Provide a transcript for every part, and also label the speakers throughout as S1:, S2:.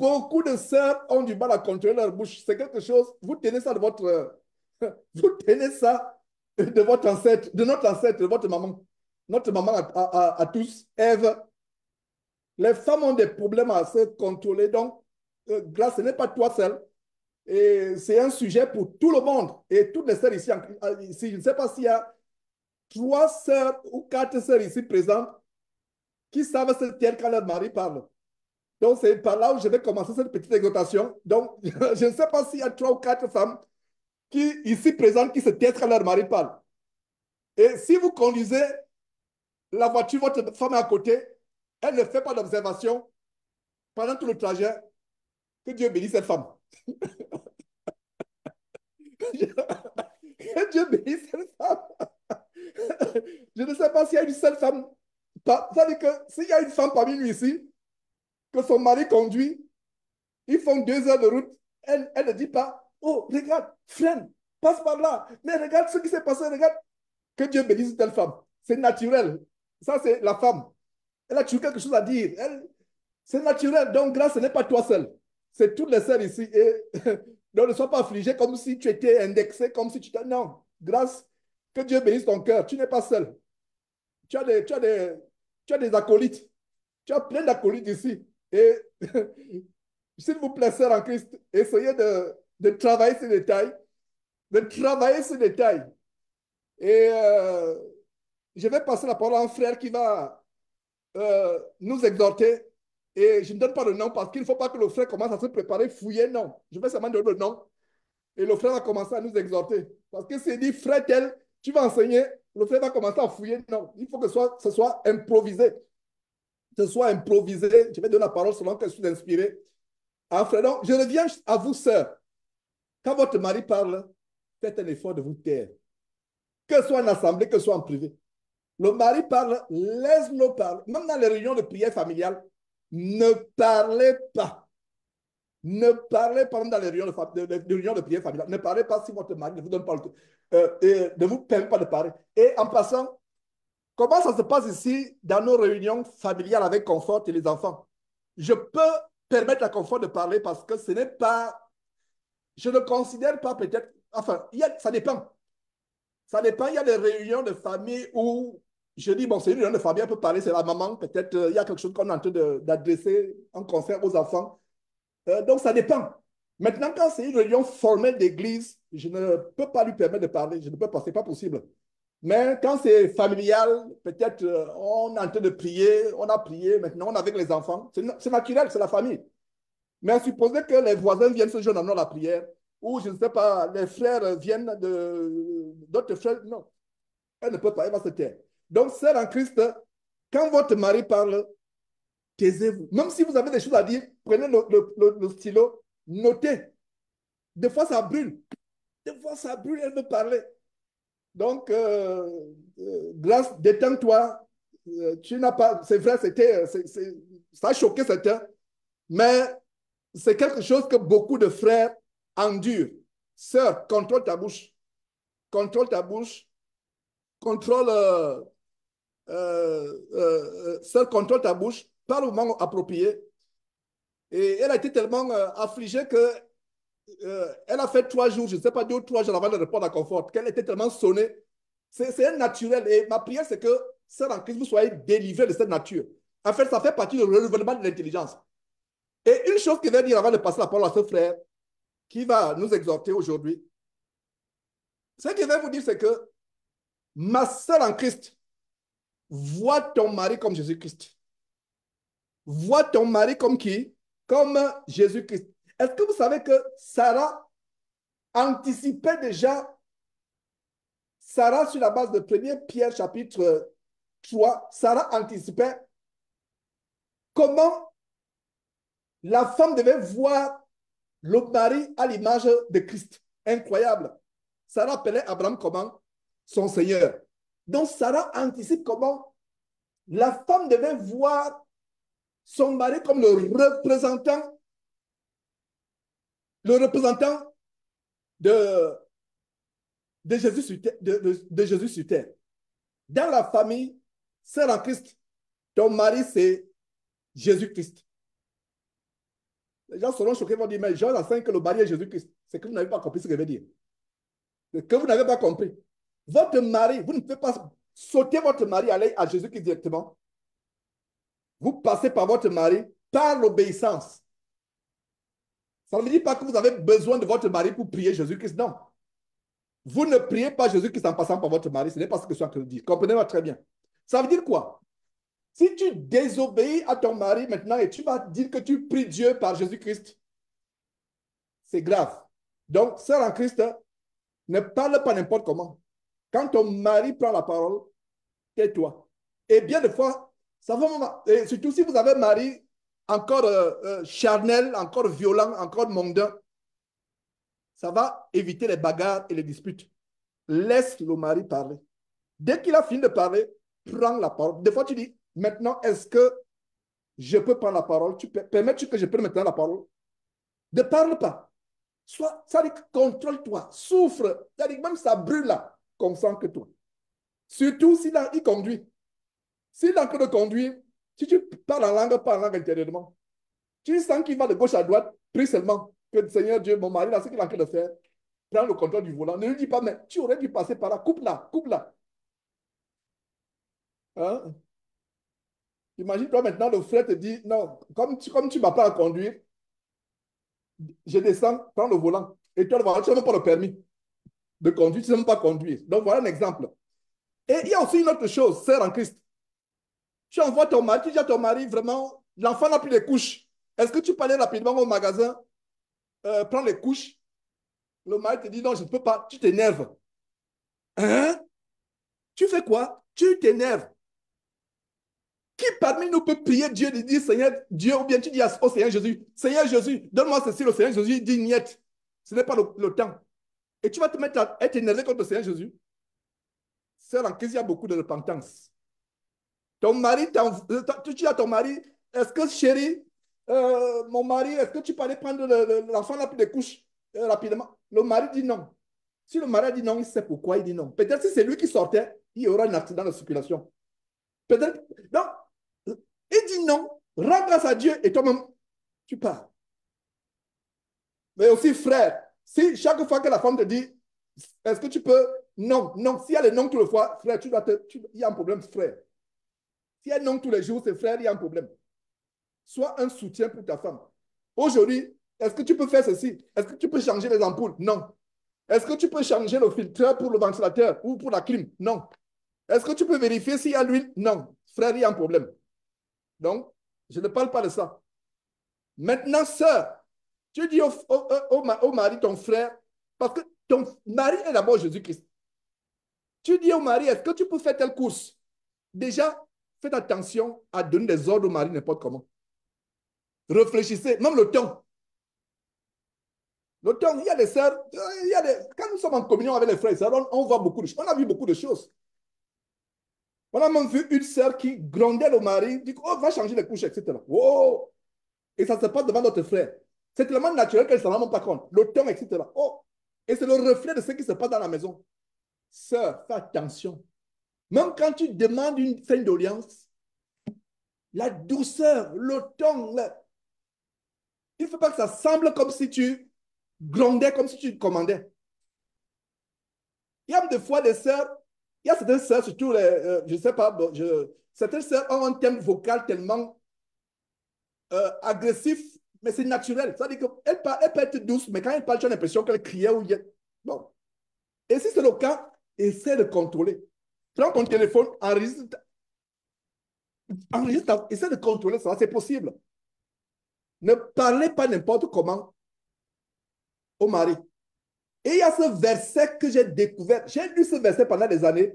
S1: beaucoup de sœurs ont du mal à contrôler leur bouche. C'est quelque chose, vous tenez ça de votre, vous tenez ça de votre ancêtre, de notre ancêtre, de votre maman. Notre maman à tous, Ève. Les femmes ont des problèmes à se contrôler. Donc, là, ce n'est pas toi seul. Et c'est un sujet pour tout le monde. Et toutes les sœurs ici, ici je ne sais pas s'il y a 3 sœurs ou 4 sœurs ici présentes qui savent se taire quand leur mari parle. Donc, c'est par là où je vais commencer cette petite exhortation. Donc, je ne sais pas s'il y a 3 ou 4 femmes qui, ici présentes qui se taisent quand leur mari parle. Et si vous conduisez la voiture, votre femme est à côté, elle ne fait pas d'observation pendant tout le trajet. Que Dieu bénisse cette femme. Que Dieu bénisse cette femme. Je ne sais pas s'il y a une seule femme. C'est-à-dire que s'il y a une femme parmi nous ici, que son mari conduit, ils font 2 heures de route, elle ne dit pas, oh, regarde, freine, passe par là, mais regarde ce qui s'est passé, regarde. Que Dieu bénisse telle femme. C'est naturel. Ça, c'est la femme. Elle a toujours quelque chose à dire. C'est naturel. Donc, grâce, ce n'est pas toi seul. C'est toutes les sœurs ici. Et donc, ne sois pas affligé comme si tu étais indexé, comme si tu étais. Non. Grâce, que Dieu bénisse ton cœur. Tu n'es pas seul. Tu as des acolytes. Tu as plein d'acolytes ici. Et s'il vous plaît, sœurs en Christ, essayez de travailler ces détails. De travailler ces détails. Et je vais passer la parole à un frère qui va nous exhorter. Et je ne donne pas le nom parce qu'il ne faut pas que le frère commence à se préparer, fouiller. Non, je vais seulement donner le nom. Et le frère va commencer à nous exhorter. Parce que s'il dit, frère tel, tu vas enseigner, le frère va commencer à fouiller. Non, il faut que ce soit improvisé. Ce soit improvisé. Je vais donner la parole selon que je suis inspiré. Ah, frère, donc, je reviens à vous, sœurs. Quand votre mari parle, faites un effort de vous taire. Que ce soit en assemblée, que ce soit en privé. Le mari parle, laisse-le parler. Même dans les réunions de prière familiale, ne parlez pas. Ne parlez pas dans les réunions de prière familiale. Ne parlez pas si votre mari ne vous donne pas le temps. Ne vous permet pas de parler. Et en passant, comment ça se passe ici dans nos réunions familiales avec Confort et les enfants? Je peux permettre à Confort de parler parce que ce n'est pas... Je ne considère pas peut-être... Enfin, ça dépend. Ça dépend. Il y a des réunions de famille où je dis, bon, c'est une réunion de famille, elle peut parler, c'est la maman, peut-être il y a quelque chose qu'on est en train d'adresser en concert aux enfants. Donc, ça dépend. Maintenant, quand c'est une réunion formelle d'église, je ne peux pas lui permettre de parler. Je ne peux pas, c'est pas possible. Mais quand c'est familial, peut-être on est en train de prier, on a prié, maintenant on est avec les enfants. C'est naturel, c'est la famille. Mais supposez que les voisins viennent se joindre à nous à la prière, ou je ne sais pas, les frères viennent d'autres frères. Non, elle ne peut pas, elle va se taire. Donc, sœur en Christ, quand votre mari parle, taisez-vous. Même si vous avez des choses à dire, prenez le stylo, notez. Des fois, ça brûle. Des fois, ça brûle, elle veut parler. Donc, Grâce, détends-toi. Tu n'as pas. C'est vrai, ça a choqué certains, mais c'est quelque chose que beaucoup de frères endurent. Sœur, contrôle ta bouche. Contrôle ta bouche. Contrôle. Sœur, contrôle ta bouche. Parle au moment approprié. Et elle a été tellement affligée que elle a fait 3 jours, je ne sais pas, 2 ou 3 jours avant de répondre à Confort, qu'elle était tellement sonnée. C'est un naturel. Et ma prière, c'est que, sœur en Christ, vous soyez délivrés de cette nature. En fait, ça fait partie du renouvellement de l'intelligence. Et une chose que je vais dire avant de passer la parole à ce frère qui va nous exhorter aujourd'hui, ce que je vais vous dire, c'est que ma sœur en Christ, vois ton mari comme Jésus-Christ. Vois ton mari comme qui? Comme Jésus-Christ. Est-ce que vous savez que Sarah anticipait déjà, Sarah sur la base de 1 Pierre chapitre 3, Sarah anticipait comment la femme devait voir le mari à l'image de Christ. Incroyable. Sarah appelait Abraham comment? Son Seigneur. Donc Sarah anticipe comment la femme devait voir son mari comme le représentant de, de Jésus sur terre, de Jésus sur terre. Dans la famille, sœur en Christ, ton mari, c'est Jésus-Christ. Les gens seront choqués, vont dire, mais Jean enseigne que le mari est Jésus-Christ. C'est que vous n'avez pas compris ce que je veux dire. C'est que vous n'avez pas compris. Votre mari, vous ne pouvez pas sauter votre mari, aller à Jésus-Christ directement. Vous passez par votre mari par l'obéissance. Ça ne veut dire pas que vous avez besoin de votre mari pour prier Jésus-Christ, non. Vous ne priez pas Jésus-Christ en passant par votre mari, ce n'est pas ce que je suis en train de dire. Comprenez-moi très bien. Ça veut dire quoi? Si tu désobéis à ton mari maintenant et tu vas dire que tu pries Dieu par Jésus-Christ, c'est grave. Donc, sœur en Christ, ne parle pas n'importe comment. Quand ton mari prend la parole, tais-toi. Et bien des fois, ça va, et surtout si vous avez un mari encore charnel, encore violent, encore mondain, ça va éviter les bagarres et les disputes. Laisse le mari parler. Dès qu'il a fini de parler, prends la parole. Des fois, tu dis, maintenant, est-ce que je peux prendre la parole? Permets-tu que je prenne maintenant la parole? Ne parle pas. Soit, ça dit, contrôle-toi, souffre. Ça dit, même ça brûle là, comme ça que toi. Surtout s'il conduit. S'il est en train de conduire, si tu parles en langue intérieurement, tu sens qu'il va de gauche à droite, prie seulement que Seigneur Dieu, mon mari, là, ce qu'il est en train de faire, prends le contrôle du volant. Ne lui dis pas, mais tu aurais dû passer par là, coupe-la, coupe-la. Hein? Imagine-toi maintenant, le frère te dit, non, comme tu m'apprends à conduire, je descends, prends le volant. Et toi, tu n'as même pas le permis de conduire, tu n'as même pas conduire. Donc, voilà un exemple. Et il y a aussi une autre chose, sœur en Christ. Tu envoies ton mari, tu dis à ton mari, vraiment, l'enfant n'a plus les couches. Est-ce que tu peux aller rapidement au magasin, prendre les couches? Le mari te dit, non, je ne peux pas, tu t'énerves. Hein? Tu fais quoi? Tu t'énerves. Qui parmi nous peut prier Dieu et dire Seigneur Dieu, ou bien tu dis au Seigneur Jésus, Seigneur Jésus, donne-moi ceci, le Seigneur Jésus dit niet. Ce n'est pas le temps. Et tu vas te mettre à être énervé contre le Seigneur Jésus. C'est en crise, il y a beaucoup de repentance. Ton mari, tu dis à ton mari, est-ce que chérie, mon mari, est-ce que tu peux aller prendre l'enfant là plus des couches rapidement? Le mari dit non. Si le mari dit non, il sait pourquoi il dit non. Peut-être si c'est lui qui sortait, il y aura un accident de circulation. Peut-être. Donc, il dit non, rends grâce à Dieu et toi-même, tu pars. Mais aussi, frère, si chaque fois que la femme te dit, est-ce que tu peux? Non, non. S'il y a les non tous les fois, frère, il y a un problème, frère. S'il y a non tous les jours, c'est frère, il y a un problème. Sois un soutien pour ta femme. Aujourd'hui, est-ce que tu peux faire ceci? Est-ce que tu peux changer les ampoules? Non. Est-ce que tu peux changer le filtre pour le ventilateur ou pour la clim? Non. Est-ce que tu peux vérifier s'il y a l'huile? Non. Frère, il y a un problème. Donc, je ne parle pas de ça. Maintenant, sœur, tu dis au mari, ton frère, parce que ton mari est d'abord Jésus-Christ. Tu dis au mari, est-ce que tu peux faire telle course? Déjà, faites attention à donner des ordres au mari n'importe comment. Réfléchissez, même le temps. Le temps, il y a des sœurs, quand nous sommes en communion avec les frères et sœurs, on voit beaucoup de choses. On a vu beaucoup de choses. On a même vu une sœur qui grondait le mari, dit, oh, va changer les couches, etc. Oh! Et ça se passe devant notre frère. C'est tellement naturel qu'elle ne s'en rend même pas compte. Le temps, etc. Oh! Et c'est le reflet de ce qui se passe dans la maison. Sœur, fais attention. Même quand tu demandes une fin d'audience, la douceur, le ton, il ne faut pas que ça semble comme si tu grondais, comme si tu commandais. Il y a des fois des sœurs, il y a certaines sœurs, surtout les, je ne sais pas, certaines sœurs ont un thème vocal tellement agressif, mais c'est naturel. C'est-à-dire qu'elle peut être douce, mais quand elle parle, tu as l'impression qu'elle criait ou bon. Et si c'est le cas, essaie de contrôler. Prends ton téléphone, enregistre, essaie de contrôler ça, c'est possible. Ne parlez pas n'importe comment au mari. Et il y a ce verset que j'ai découvert. J'ai lu ce verset pendant des années.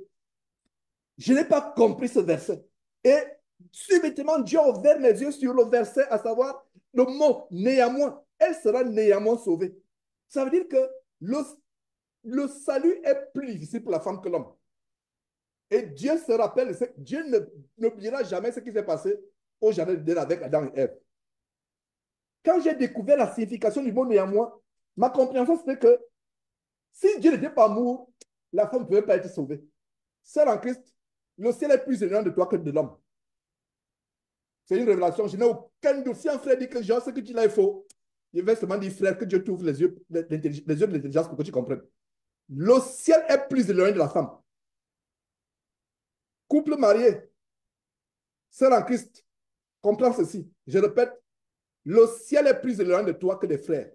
S1: Je n'ai pas compris ce verset. Et subitement, Dieu a ouvert mes yeux sur le verset, à savoir le mot néanmoins. Elle sera néanmoins sauvée. Ça veut dire que le salut est plus difficile pour la femme que l'homme. Et Dieu se rappelle, Dieu n'oubliera jamais ce qui s'est passé au jardin d'Éden avec Adam et Ève. Quand j'ai découvert la signification du mot néanmoins, ma compréhension c'était que si Dieu n'était pas amour, la femme ne pouvait pas être sauvée. Seul en Christ, le ciel est plus éloigné de toi que de l'homme. C'est une révélation. Je n'ai aucun doute. Si un frère dit que genre, ce que tu dis là est faux, Je vais seulement dire, frère, que Dieu t'ouvre les yeux de l'intelligence pour que tu comprennes. Le ciel est plus éloigné de la femme. Couple marié, sœur en Christ, comprends ceci. Je répète, le ciel est plus éloigné de toi que des frères.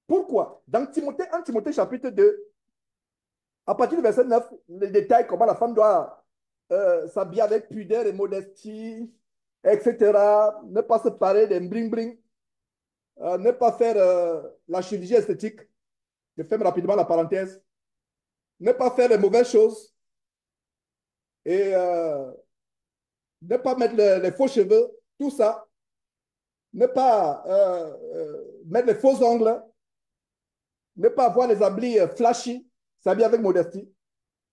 S1: Pourquoi? Dans Timothée, 1 Timothée chapitre 2, à partir du verset 9, les détails, comment la femme doit s'habiller avec pudeur et modestie, etc. Ne pas se parer des bling-bling, ne pas faire la chirurgie esthétique. Je ferme rapidement la parenthèse. Ne pas faire les mauvaises choses et ne pas mettre les faux cheveux, tout ça. Ne pas mettre les faux ongles, ne pas avoir les habits flashy, s'habiller avec modestie.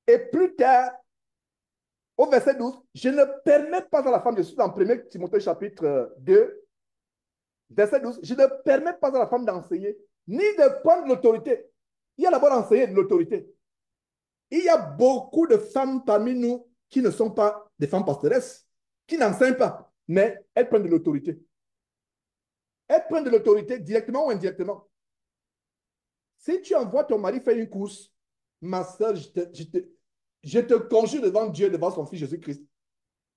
S1: Et plus tard, au verset 12, je ne permets pas à la femme, je suis dans 1 Timothée chapitre 2, verset 12, je ne permets pas à la femme d'enseigner, ni de prendre l'autorité. Il y a d'abord enseigner de l'autorité. Il y a beaucoup de femmes parmi nous qui ne sont pas des femmes pastoresses, qui n'enseignent pas, mais elles prennent de l'autorité. Elles prennent de l'autorité directement ou indirectement. Si tu envoies ton mari faire une course, ma soeur, je te conjure devant Dieu, devant son Fils Jésus-Christ,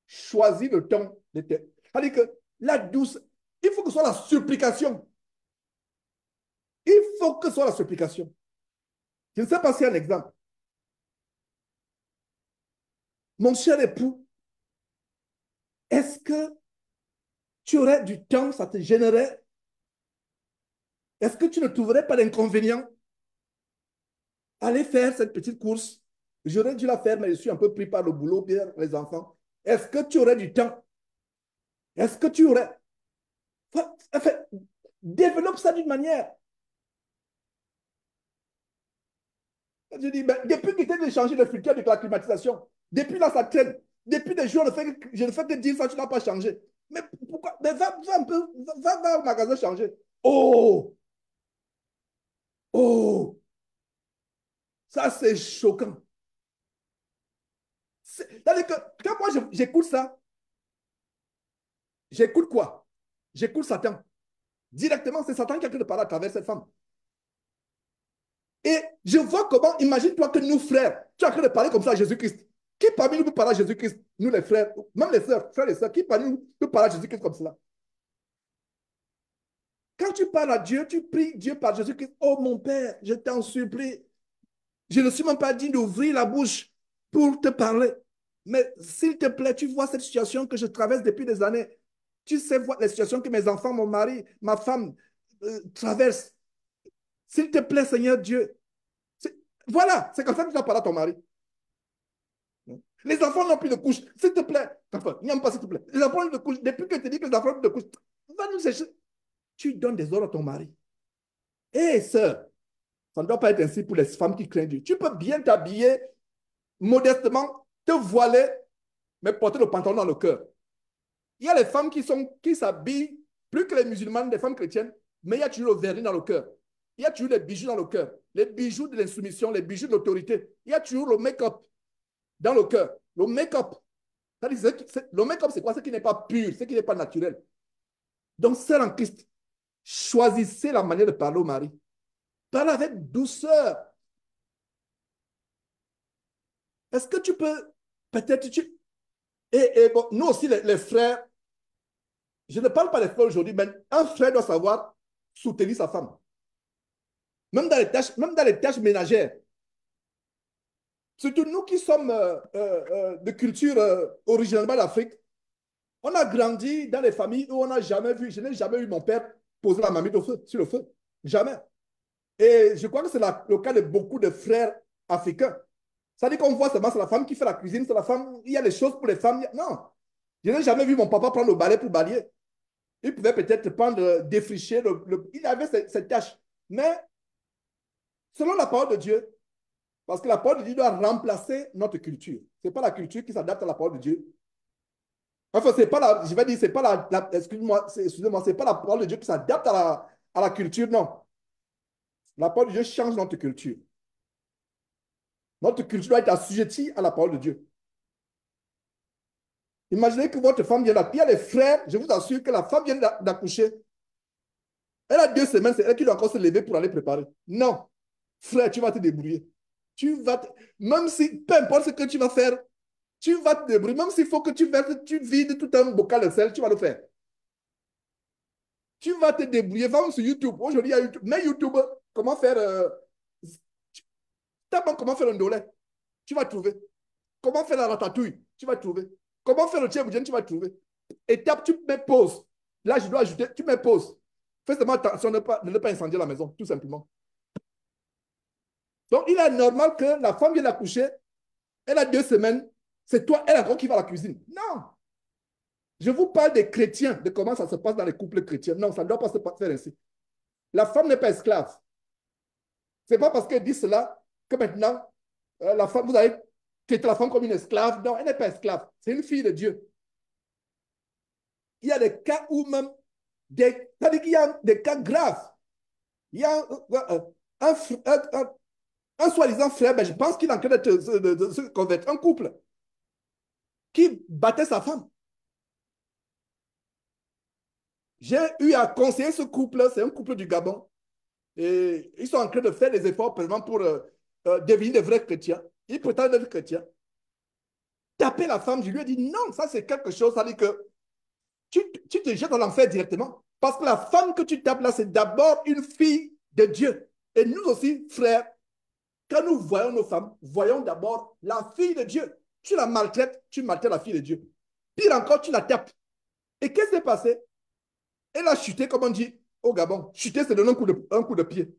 S1: choisis le temps de te... C'est-à-dire que la douce, il faut que ce soit la supplication. Il faut que ce soit la supplication. Je ne sais pas s'il y a un exemple. Mon cher époux, est-ce que tu aurais du temps, ça te gênerait? Est-ce que tu ne trouverais pas d'inconvénient à aller faire cette petite course? J'aurais dû la faire, mais je suis un peu pris par le boulot, bien les enfants. Est-ce que tu aurais du temps? Est-ce que tu aurais... Enfin, développe ça d'une manière. Je dis, ben, depuis que tu as changé le filtre de la climatisation, depuis là, ça traîne. Depuis des jours, je ne fais que dire ça, tu n'as pas changé. Mais pourquoi? Mais va un peu, va au magasin changer. Oh! Oh! Ça, c'est choquant. C'est-à-dire que quand moi j'écoute ça, j'écoute quoi? J'écoute Satan. Directement, c'est Satan qui a de parler à travers cette femme. Et je vois comment, imagine-toi que nous, frères, tu es en train de parler comme ça à Jésus-Christ. Qui parmi nous peut parler à Jésus-Christ? Nous, les frères, même les sœurs, frères et sœurs, qui parmi nous peut parler à Jésus-Christ comme cela? Quand tu parles à Dieu, tu pries Dieu par Jésus-Christ. Oh mon Père, je t'en supplie. Je ne suis même pas digne d'ouvrir la bouche pour te parler. Mais s'il te plaît, tu vois cette situation que je traverse depuis des années. Tu sais voir les situations que mes enfants, mon mari, ma femme traversent. S'il te plaît, Seigneur Dieu. Voilà, c'est comme ça que tu dois parler à ton mari. Les enfants n'ont plus de couche. S'il te plaît, enfin, n'y a pas s'il te plaît. Les enfants n'ont plus de couche. Depuis que tu dis que les enfants n'ont plus de couche, va nous chercher. Tu donnes des ordres à ton mari. Hé, sœur, ça ne doit pas être ainsi pour les femmes qui craignent Dieu. Tu peux bien t'habiller modestement, te voiler, mais porter le pantalon dans le cœur. Il y a les femmes qui s'habillent plus que les musulmanes, les femmes chrétiennes, mais il y a toujours le vernis dans le cœur. Il y a toujours les bijoux dans le cœur. Les bijoux de l'insoumission, les bijoux de l'autorité. Il y a toujours le make-up dans le cœur. Le make-up. Le make-up, c'est quoi? Ce qui n'est pas pur, ce qui n'est pas naturel. Donc, sœur en Christ, choisissez la manière de parler au mari. Parle avec douceur. Est-ce que tu peux, peut-être, et bon, nous aussi, les frères, je ne parle pas des frères aujourd'hui, mais un frère doit savoir soutenir sa femme. Même dans les tâches ménagères. Surtout nous qui sommes de culture originalement d'Afrique, on a grandi dans les familles où on n'a jamais vu, je n'ai jamais vu mon père poser la marmite sur le feu. Jamais. Et je crois que c'est le cas de beaucoup de frères africains. Ça dit qu'on voit seulement c'est la femme qui fait la cuisine, c'est la femme, il y a les choses pour les femmes. Non. Je n'ai jamais vu mon papa prendre le balai pour balayer. Il pouvait peut-être prendre, défricher, il avait ses tâches. Mais selon la parole de Dieu, parce que la parole de Dieu doit remplacer notre culture. Ce n'est pas la culture qui s'adapte à la parole de Dieu. Enfin, c'est pas la, je vais dire, c'est pas excusez-moi, c'est pas la parole de Dieu qui s'adapte à la culture, non. La parole de Dieu change notre culture. Notre culture doit être assujettie à la parole de Dieu. Imaginez que votre femme vient d'accoucher. Il y a les frères, je vous assure que la femme vient d'accoucher. Elle 2 semaines, c'est elle qui doit encore se lever pour aller préparer. Non. Frère, tu vas te débrouiller. Tu vas te... Même si, peu importe ce que tu vas faire, tu vas te débrouiller. Même s'il faut que tu vides tout un bocal de sel, tu vas le faire. Tu vas te débrouiller. Va sur YouTube. Aujourd'hui, il y a YouTube. Mais YouTube, comment faire... tape comment faire un dolé. Tu vas trouver. Comment faire la ratatouille. Tu vas trouver. Comment faire le tchèvre, tu vas trouver. Étape, tu mets pause. Là, je dois ajouter, tu mets pause. Fais seulement attention de ne pas incendier la maison, tout simplement. Donc, il est normal que la femme vienne accoucher, elle a 2 semaines, c'est toi, elle encore qui va à la cuisine. Non. Je vous parle des chrétiens, de comment ça se passe dans les couples chrétiens. Non, ça ne doit pas se faire ainsi. La femme n'est pas esclave. Ce n'est pas parce qu'elle dit cela que maintenant, la femme, vous allez traiter la femme comme une esclave. Non, elle n'est pas esclave. C'est une fille de Dieu. Il y a des cas où même, c'est-à-dire qu'il y a des cas graves. Il y a un soi-disant frère, ben, je pense qu'il est en train de se convertir, un couple qui battait sa femme. J'ai eu à conseiller ce couple, c'est un couple du Gabon, et ils sont en train de faire des efforts précisément pour devenir des vrais chrétiens. Ils prétendent être chrétiens. Taper la femme, je lui ai dit non, ça c'est quelque chose, ça dit que tu te jettes dans l'enfer directement. Parce que la femme que tu tapes là, c'est d'abord une fille de Dieu. Et nous aussi, frères, quand nous voyons nos femmes, voyons d'abord la fille de Dieu. Tu la maltraites, tu maltraites la fille de Dieu. Pire encore, tu la tapes. Et qu'est-ce qui s'est passé? Elle a chuté, comme on dit au Gabon. Chuter, c'est donner un coup de pied.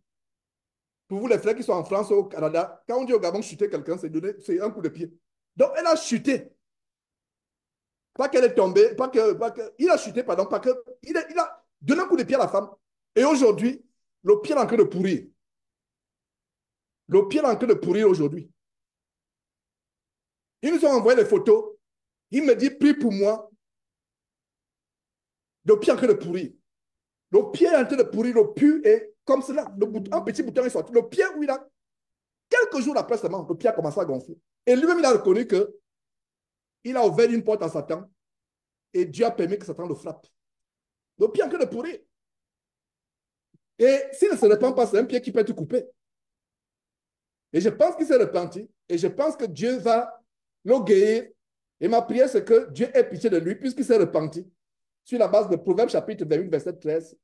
S1: Pour vous, les frères qui sont en France ou au Canada, quand on dit au Gabon chuter quelqu'un, c'est un coup de pied. Donc, elle a chuté. Pas qu'elle est tombée, il a chuté, pardon, pas que, il a donné un coup de pied à la femme. Et aujourd'hui, le pied est en train de pourrir. Le pied est en train de pourrir aujourd'hui. Ils nous ont envoyé les photos. Il me dit, prie pour moi. Le pied est en train de pourrir. Le pied est en train de pourrir, le pied est comme cela. Un petit bouton est sorti. Le pied où il a, quelques jours après seulement, le pied a commencé à gonfler. Et lui-même, il a reconnu qu'il a ouvert une porte à Satan et Dieu a permis que Satan le frappe. Le pied est en train de pourrir. Et s'il ne se repent pas, c'est un pied qui peut être coupé. Et je pense qu'il s'est repenti. Et je pense que Dieu va le guérir. Et ma prière, c'est que Dieu ait pitié de lui, puisqu'il s'est repenti. Sur la base de Proverbes chapitre 28, verset 13.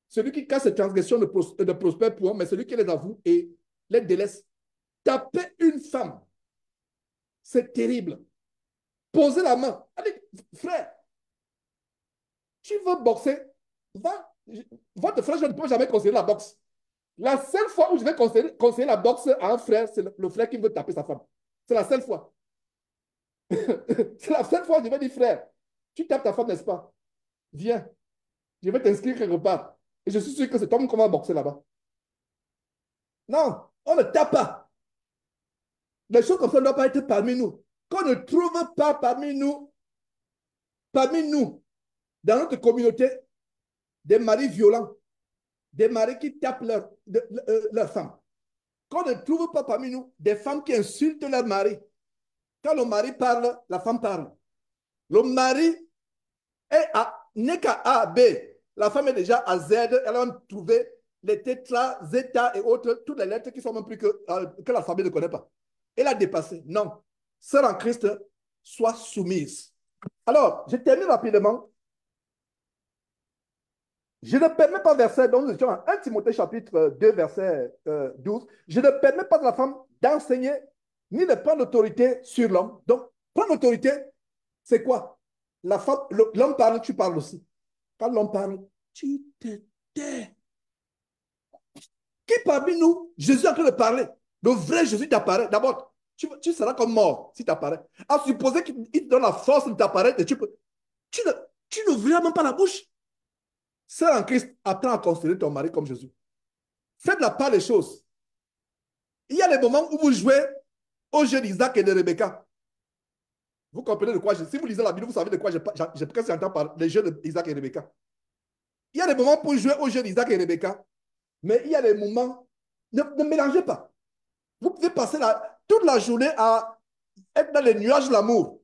S1: Celui qui casse ses transgressions ne prospère point, mais celui qui les avoue et les délaisse. Taper une femme, c'est terrible. Poser la main. Allez, frère, tu veux boxer? Va. Votre frère, je ne peux jamais conseiller la boxe. La seule fois où je vais conseiller la boxe à un frère, c'est le frère qui veut taper sa femme. C'est la seule fois. C'est la seule fois où je vais dire, frère, tu tapes ta femme, n'est-ce pas? Viens, je vais t'inscrire quelque part. Et je suis sûr que c'est toi qu'on va boxer là-bas. Non, on ne tape pas. Les choses comme ça ne doivent pas être parmi nous. Qu'on ne trouve pas parmi nous, dans notre communauté, des maris violents, des maris qui tapent leur femme. Qu'on ne trouve pas parmi nous des femmes qui insultent leur mari. Quand le mari parle, la femme parle. Le mari n'est qu'à A, B. La femme est déjà à Z. Elle a trouvé les tétras, zeta et autres, toutes les lettres qui sont même plus que la famille ne connaît pas. Elle a dépassé. Non. Sœur en Christ, sois soumise. Alors, je termine rapidement. Je ne permets pas, verset, donc nous étions en 1 Timothée chapitre 2, verset 12, je ne permets pas à la femme d'enseigner ni de prendre l'autorité sur l'homme. Donc, prendre l'autorité, c'est quoi? La femme, l'homme parle, tu parles aussi. Quand l'homme parle, tu te tais. Qui parmi nous, Jésus est en train de parler? Le vrai Jésus t'apparaît. D'abord, tu seras comme mort si tu apparais. À supposer qu'il te donne la force de t'apparaître, tu n'ouvriras même pas la bouche. Sœur en Christ, apprends à considérer ton mari comme Jésus. Faites la part des choses. Il y a des moments où vous jouez au jeu d'Isaac et de Rebecca. Vous comprenez de quoi si vous lisez la Bible, vous savez de quoi je presque entends par les jeux d'Isaac et Rebecca. Il y a des moments pour jouer au jeu d'Isaac et Rebecca, mais il y a des moments, ne mélangez pas. Vous pouvez passer toute la journée à être dans les nuages de l'amour.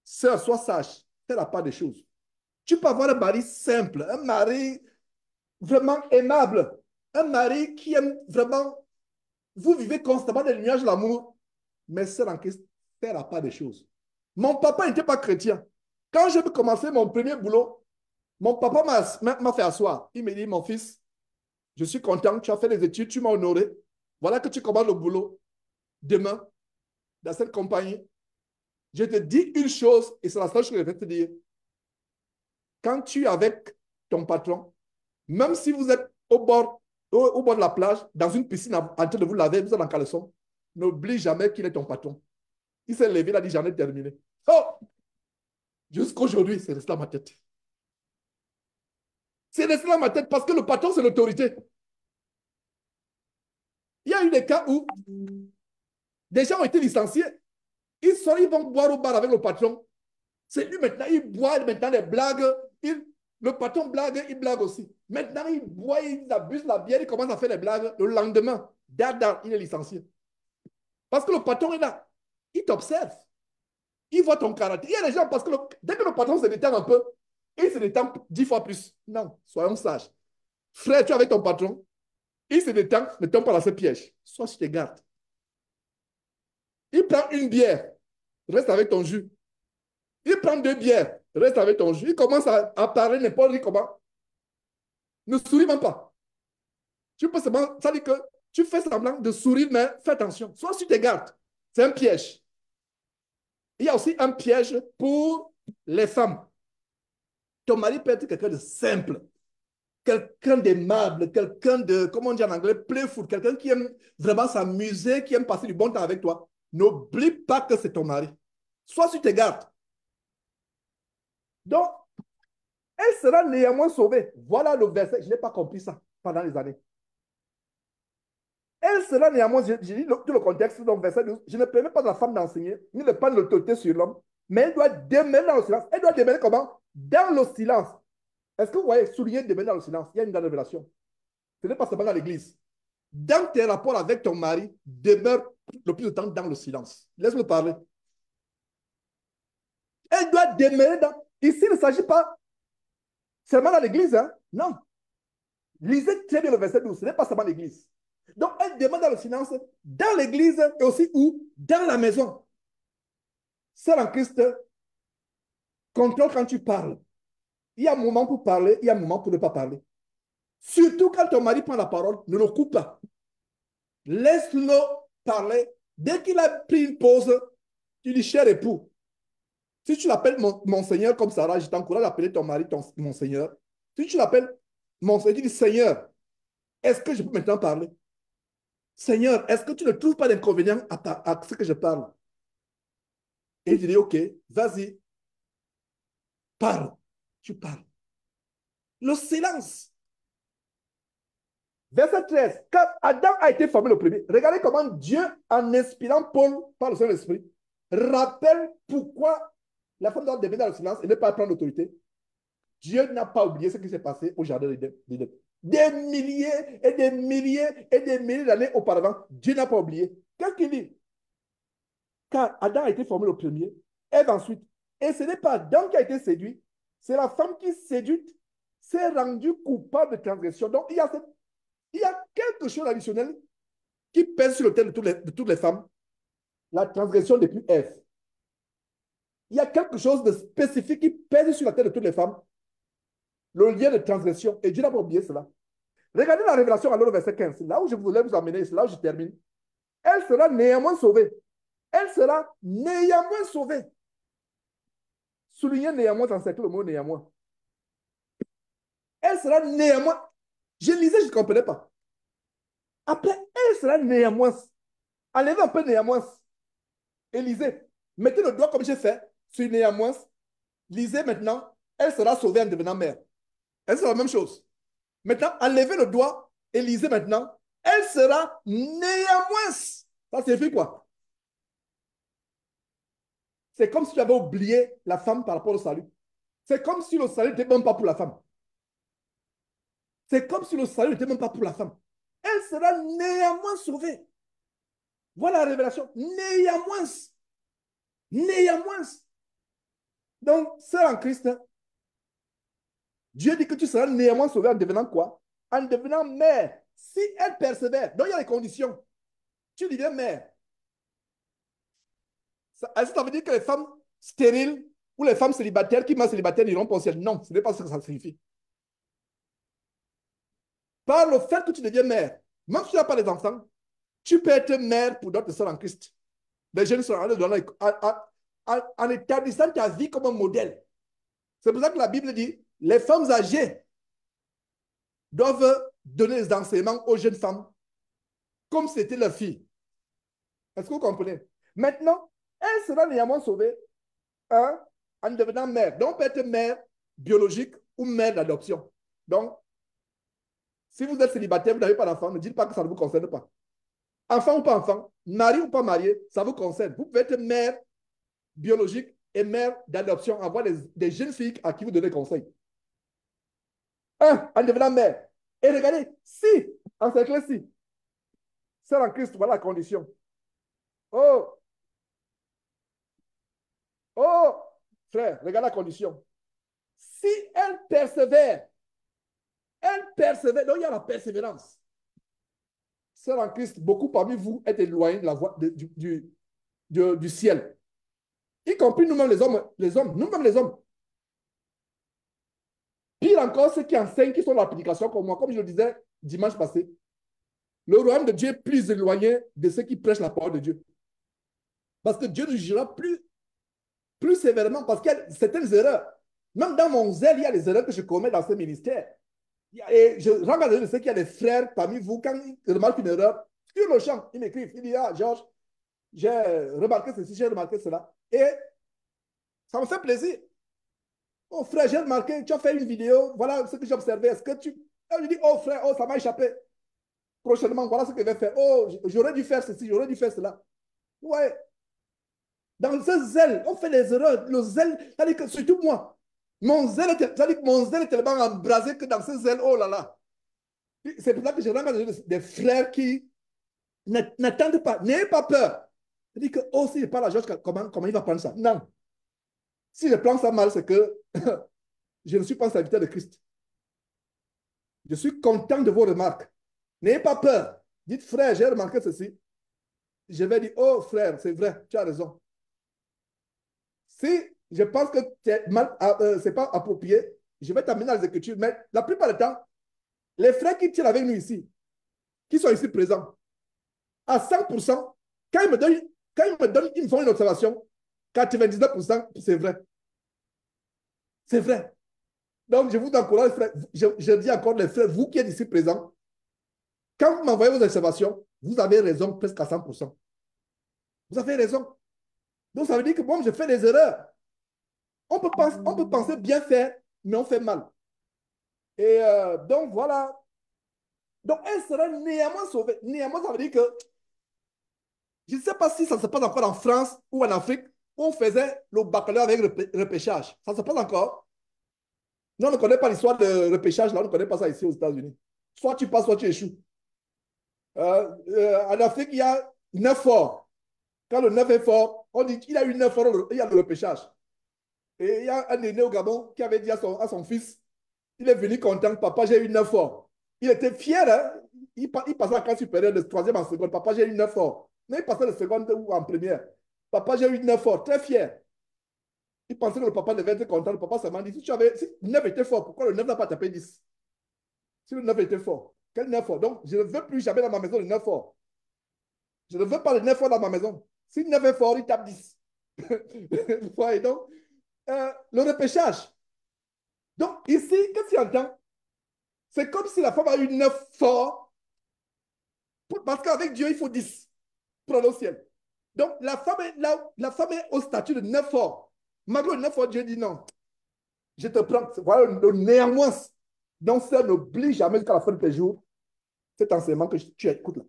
S1: Sœur, sois sage. Fais la part des choses. Tu peux avoir un mari simple, un mari vraiment aimable, un mari qui aime vraiment, vous vivez constamment des nuages d'amour, mais c'est en Christ, faire la part des choses. Mon papa n'était pas chrétien. Quand j'ai commencé mon premier boulot, mon papa m'a fait asseoir. Il me dit, mon fils, je suis content, tu as fait des études, tu m'as honoré. Voilà que tu commences le boulot demain dans cette compagnie. Je te dis une chose, et c'est la seule chose que je vais te dire. Quand tu es avec ton patron, même si vous êtes au bord de la plage, dans une piscine en train de vous laver, vous êtes en caleçon, n'oublie jamais qu'il est ton patron. Il s'est levé, il a dit, j'en ai terminé. Oh! Jusqu'à aujourd'hui, c'est resté dans ma tête. C'est resté dans ma tête parce que le patron, c'est l'autorité. Il y a eu des cas où des gens ont été licenciés. Ils sortent, ils vont boire au bar avec le patron. C'est lui maintenant, il boit maintenant des blagues. Le patron blague, il blague aussi. Maintenant, il boit, il abuse la bière, il commence à faire des blagues. Le lendemain, dada, il est licencié. Parce que le patron est là. Il t'observe. Il voit ton caractère. Il y a des gens, parce que dès que le patron se détend un peu, il se détend 10 fois plus. Non, soyons sages. Frère, tu es avec ton patron, il se détend, ne tombe pas dans ce piège. Sois sur tes gardes. Il prend une bière, reste avec ton jus. Il prend deux bières, reste avec ton jus. Il commence à parler n'importe comment. Ne souris même pas. Tu peux seulement, ça dit que tu fais semblant de sourire, mais fais attention. Sois sur tes gardes. C'est un piège. Il y a aussi un piège pour les femmes. Ton mari peut être quelqu'un de simple, quelqu'un d'aimable, quelqu'un de, comment on dit en anglais, playful, quelqu'un qui aime vraiment s'amuser, qui aime passer du bon temps avec toi. N'oublie pas que c'est ton mari. Sois sur tes gardes. Donc, elle sera néanmoins sauvée. Voilà le verset. Je n'ai pas compris ça pendant les années. Elle sera néanmoins, j'ai dit tout le contexte, donc verset 12, je ne permets pas à la femme d'enseigner, ni de prendre l'autorité sur l'homme, mais elle doit demeurer dans le silence. Elle doit demeurer comment? Dans le silence. Est-ce que vous voyez, souligner demeurer dans le silence? Il y a une grande révélation. Ce n'est pas seulement dans l'église. Dans tes rapports avec ton mari, demeure le plus de temps dans le silence. Laisse-moi parler. Elle doit demeurer dans... Ici, il ne s'agit pas seulement dans l'église, hein? Non. Lisez très bien le verset 12. Ce n'est pas seulement l'église. Donc, elle demande dans le silence, dans l'église et aussi où? Dans la maison. Seul en Christ, contrôle quand tu parles. Il y a un moment pour parler, il y a un moment pour ne pas parler. Surtout quand ton mari prend la parole, ne le coupe pas. Laisse-le parler. Dès qu'il a pris une pause, tu dis, cher époux, si tu l'appelles mon Seigneur comme Sarah, je t'encourage à appeler ton mari mon Seigneur. Si tu l'appelles mon Seigneur, tu dis, Seigneur, est-ce que je peux maintenant parler? Seigneur, est-ce que tu ne trouves pas d'inconvénient à ce que je parle? Et il dit, OK, vas-y, parle. Tu parles. Le silence. Verset 13. Quand Adam a été formé le premier, regardez comment Dieu, en inspirant Paul par le Saint-Esprit, rappelle pourquoi la femme doit demeurer dans le silence et ne pas prendre l'autorité. Dieu n'a pas oublié ce qui s'est passé au jardin d'Éden. Des milliers et des milliers et des milliers d'années auparavant, Dieu n'a pas oublié. Qu'est-ce qu'il dit? Car Adam a été formé le premier, Ève ensuite. Et ce n'est pas Adam qui a été séduit, c'est la femme qui séduite s'est rendue coupable de transgression. Donc, il y a quelque chose d'additionnel qui pèse sur le tête de toutes les femmes. La transgression depuis Ève. Il y a quelque chose de spécifique qui pèse sur la tête de toutes les femmes. Le lien de transgression. Et Dieu n'a pas oublié cela. Regardez la révélation alors, le verset 15. Là où je voulais vous amener, c'est là où je termine. Elle sera néanmoins sauvée. Elle sera néanmoins sauvée. Soulignez néanmoins, encerclez le mot néanmoins. Elle sera néanmoins. Je lisais, je ne comprenais pas. Après, elle sera néanmoins. Enlevez un peu néanmoins. Et lisez. Mettez le doigt comme j'ai fait sur néanmoins. Lisez maintenant. Elle sera sauvée en devenant mère. Elle sera la même chose. Maintenant, enlevez le doigt et lisez maintenant. Elle sera néanmoins. Ça signifie quoi? C'est comme si tu avais oublié la femme par rapport au salut. C'est comme si le salut n'était même pas pour la femme. C'est comme si le salut n'était même pas pour la femme. Elle sera néanmoins sauvée. Voilà la révélation. Néanmoins. Néanmoins. Donc, c'est en Christ. Dieu dit que tu seras néanmoins sauvé en devenant quoi? en devenant mère, si elle persévère, donc il y a les conditions, tu deviens mère. Est-ce que ça veut dire que les femmes stériles ou les femmes célibataires qui meurent célibataires n'iront pas au ciel? Non, ce n'est pas ce que ça signifie. Par le fait que tu deviens mère, même si tu n'as pas les enfants, tu peux être mère pour d'autres sœurs en Christ. Les jeunes sont en établissant ta vie comme un modèle. C'est pour ça que la Bible dit, les femmes âgées doivent donner des enseignements aux jeunes femmes comme c'était leur fille. Est-ce que vous comprenez? Maintenant, elle sera néanmoins sauvée hein, en devenant mère. Donc, on peut être mère biologique ou mère d'adoption. Donc, si vous êtes célibataire, vous n'avez pas d'enfant, ne dites pas que ça ne vous concerne pas. Enfant ou pas enfant, mari ou pas marié, ça vous concerne. Vous pouvez être mère biologique et mère d'adoption, avoir des jeunes filles à qui vous donnez conseil. En devenant mère. Et regardez, si, en encerclez-ci, c'est en Christ, voilà la condition. Oh, oh, frère, regarde la condition. Si elle persévère, donc il y a la persévérance. C'est en Christ, beaucoup parmi vous êtes éloignés de la voie du ciel. Y compris nous-mêmes les hommes, nous-mêmes les hommes. Pire encore, ceux qui enseignent, qui sont dans l'application comme moi, comme je le disais dimanche passé, le royaume de Dieu est plus éloigné de ceux qui prêchent la parole de Dieu. Parce que Dieu nous jugera plus sévèrement parce qu'il y a certaines erreurs. Même dans mon zèle, il y a des erreurs que je commets dans ce ministère. Et je regarde de ceux qui a des frères parmi vous, quand ils remarquent une erreur, sur le champ, ils m'écrivent, ils disent, ah, Georges, j'ai remarqué ceci, j'ai remarqué cela. Et ça me fait plaisir. Oh frère, j'ai remarqué, tu as fait une vidéo, voilà ce que j'ai observé. Est-ce que tu. Et je dis, oh frère, oh, ça m'a échappé. Prochainement, voilà ce que je vais faire. Oh, j'aurais dû faire ceci, j'aurais dû faire cela. Ouais. Dans ce zèle, on fait des erreurs. Le zèle, c'est-à-dire que surtout moi, mon zèle est tellement embrasé que dans ce zèle, oh là là. C'est pour ça que je regarde des frères qui n'attendent pas, n'ayez pas peur. C'est-à-dire que, oh, si je parle à Georges, comment il va prendre ça? Non. Si je prends ça mal, c'est que je ne suis pas un serviteur de Christ. Je suis content de vos remarques. N'ayez pas peur. Dites, frère, j'ai remarqué ceci. Je vais dire, oh frère, c'est vrai, tu as raison. Si je pense que c'est pas approprié, je vais t'amener dans les Écritures. Mais la plupart du temps, les frères qui tiennent avec nous ici, qui sont ici présents, à 100%, quand ils me font une observation, 99%, c'est vrai. C'est vrai. Donc, je vous encourage, frère, je dis encore les frères, vous qui êtes ici présents, quand vous m'envoyez vos observations, vous avez raison presque à 100%. Vous avez raison. Donc, ça veut dire que moi, je fais des erreurs. On peut penser bien faire, mais on fait mal. Et donc, voilà. Donc, elle sera néanmoins sauvée. Néanmoins, ça veut dire que je ne sais pas si ça se passe encore en France ou en Afrique, où on faisait le baccalauréat avec repêchage. Ça se passe encore? Non, on ne connaît pas l'histoire de repêchage, là, on ne connaît pas ça ici aux États-Unis. Soit tu passes, soit tu échoues. En Afrique, il y a 9 forts. Quand le 9 est fort, on dit qu'il a eu 9 forts, il y a le repêchage. Et il y a un aîné au Gabon qui avait dit à son fils, il est venu content, papa, j'ai eu 9 forts. Il était fier, hein? Il passait en classe supérieure, de troisième en seconde, papa, j'ai eu 9 forts. Mais il passait de seconde ou en première. Papa, j'ai eu 9 forts, très fier. Il pensait que le papa devait être content. Le papa seulement dit, si 9 était fort, pourquoi le 9 n'a pas tapé 10? Si le 9 était fort, quel 9 fort? Donc, je ne veux plus jamais dans ma maison le 9 fort. Je ne veux pas le 9 fort dans ma maison. Si le 9 est fort, il tape 10. Vous voyez donc, le repêchage. Donc, ici, qu'est-ce qu'il entend? C'est comme si la femme a eu 9 forts, parce qu'avec Dieu, il faut 10 pour aller au ciel. Donc, la femme est au statut de 9 forts. Malgré le 9 forts, Dieu dit non. Je te prends. Voilà le néanmoins. Donc, ça n'oublie jamais jusqu'à la fin de tes jours cet enseignement que tu écoutes là.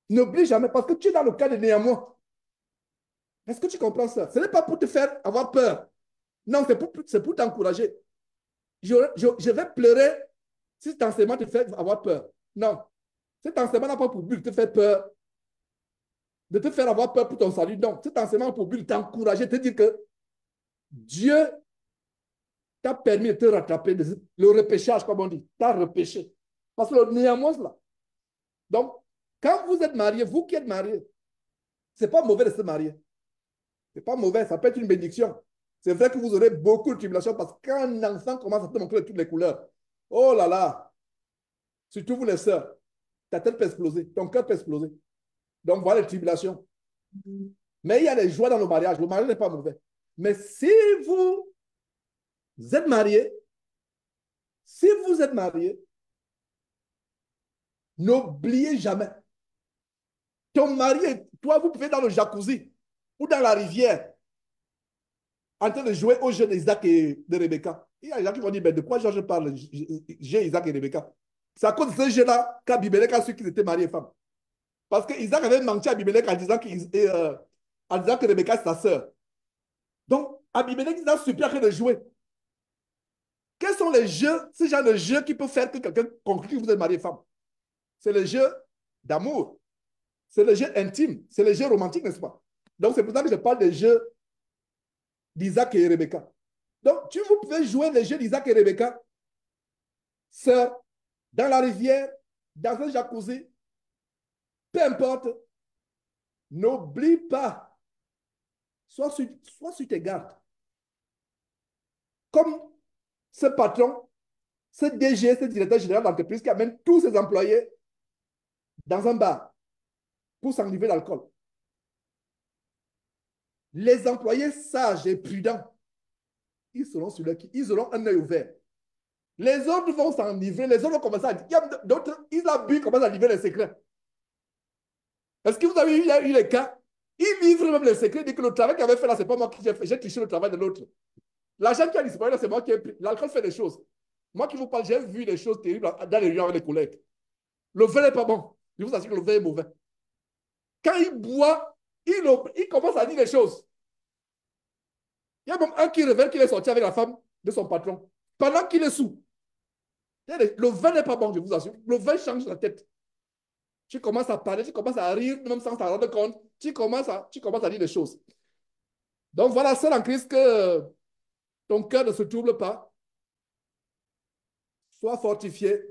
S1: N'oublie jamais, parce que tu es dans le cas de néanmoins. Est-ce que tu comprends ça? Ce n'est pas pour te faire avoir peur. Non, c'est pour t'encourager. Je vais pleurer si cet enseignement te fait avoir peur. Non. Cet enseignement n'a pas pour but de te faire peur, de te faire avoir peur pour ton salut. Non. Cet enseignement a pour but de t'encourager, de te dire que Dieu t'a permis de te rattraper, le repêchage, comme on dit, t'as repêché. Parce que le néanmoins, là. Donc, quand vous êtes marié, vous qui êtes marié, c'est pas mauvais de se marier. C'est pas mauvais, ça peut être une bénédiction. C'est vrai que vous aurez beaucoup de tribulations parce qu'un enfant commence à te montrer de toutes les couleurs. Oh là là, surtout vous les sœurs, ta tête peut exploser, ton cœur peut exploser. Donc voilà les tribulations. Mais il y a des joies dans le mariage. Le mariage n'est pas mauvais. Mais vous êtes marié, si vous êtes marié, n'oubliez jamais. Ton mari, toi, vous pouvez dans le jacuzzi ou dans la rivière en train de jouer au jeu d'Isaac et de Rebecca. Il y a des gens qui vont dire, mais de quoi je parle? J'ai Isaac et Rebecca. C'est à cause de ce jeu-là qu'Abimelech a su qu'ils étaient mariés et femmes. Parce que Isaac avait menti à Abimelech en disant que Rebecca c'est sa sœur. Donc, Abimelech a super de jouer. Quels sont les jeux, ce genre de jeux qui peut faire que quelqu'un conclue que vous êtes marié et femme? C'est le jeu d'amour. C'est le jeu intime. C'est le jeu romantique, n'est-ce pas? Donc, c'est pour ça que je parle des jeux d'Isaac et Rebecca. Donc, vous pouvez jouer les jeux d'Isaac et Rebecca, sœurs, dans la rivière, dans un jacuzzi, peu importe. N'oublie pas, sois sur tes gardes. Comme ce patron, ce DG, ce directeur général d'entreprise qui amène tous ses employés dans un bar pour s'enivrer d'alcool. Les employés sages et prudents, ils seront sur leur qui, ils auront un œil ouvert. Les autres vont s'enivrer, les autres vont commencer à dire, d'autres, ils abusent, commencent à livrer les secrets. Est-ce que vous avez eu, il y a eu les cas? Ils livrent même les secrets, ils disent que le travail qu'il avait fait là, c'est pas moi qui j'ai fait, j'ai triché le travail de l'autre. L'argent qui a disparu là, c'est moi qui ai pris. L'alcool fait des choses. Moi qui vous parle, j'ai vu des choses terribles dans les réunions avec les collègues. Le vin n'est pas bon. Je vous assure que le vin est mauvais. Quand il boit, il commence à dire des choses. Il y a même un qui révèle qu'il est sorti avec la femme de son patron pendant qu'il est sous. Le vin n'est pas bon, je vous assure. Le vin change la tête. Tu commences à parler, tu commences à rire, même sans t'en rendre compte. Tu commences à dire des choses. Donc voilà, seul en Christ que ton cœur ne se trouble pas. Sois fortifié